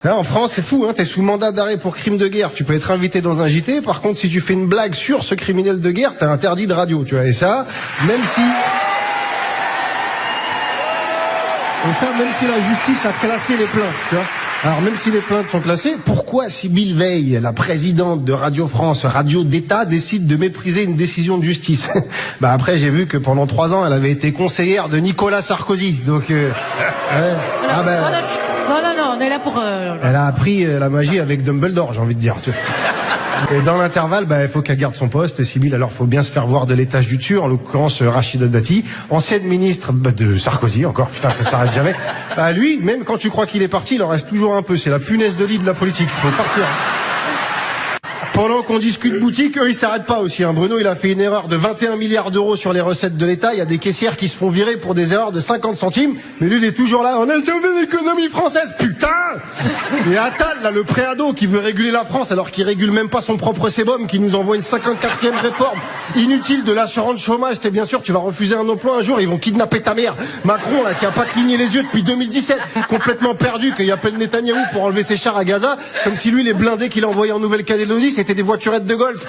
Là, en France, c'est fou, hein, t'es sous mandat d'arrêt pour crime de guerre, tu peux être invité dans un JT, par contre, si tu fais une blague sur ce criminel de guerre, t'es interdit de radio, tu vois, et ça, même si la justice a classé les plaintes, tu vois. Alors, même si les plaintes sont classées, pourquoi Sybille Veil, la présidente de Radio France, radio d'État, décide de mépriser une décision de justice? Bah après, j'ai vu que pendant 3 ans, elle avait été conseillère de Nicolas Sarkozy, donc Non, on est là pour... Elle a appris la magie avec Dumbledore, j'ai envie de dire. Tu vois. Et dans l'intervalle, il faut qu'elle garde son poste, Sybille, alors faut bien se faire voir de l'étage du dessus, en l'occurrence Rachida Dati, ancienne ministre de Sarkozy, encore, putain, ça s'arrête jamais. Lui, même quand tu crois qu'il est parti, il en reste toujours un peu, c'est la punaise de lit de la politique, faut partir. Pendant qu'on discute boutique, eux, ils s'arrêtent pas aussi. Hein. Bruno, il a fait une erreur de 21 milliards d'euros sur les recettes de l'État. Il y a des caissières qui se font virer pour des erreurs de 50 centimes. Mais lui, il est toujours là. On a sauvé l'économie française, putain! Et Attal, là, le préado qui veut réguler la France alors qu'il régule même pas son propre sébum, qui nous envoie une 54e réforme inutile de l'assurance chômage. C'est bien sûr, tu vas refuser un emploi un jour, ils vont kidnapper ta mère. Macron, là, qui a pas cligné les yeux depuis 2017, complètement perdu, qu'il appelle Netanyahou pour enlever ses chars à Gaza, comme si lui, les blindés qu'il a envoyés en Nouvelle-Calédonie, c'était des voiturettes de golf.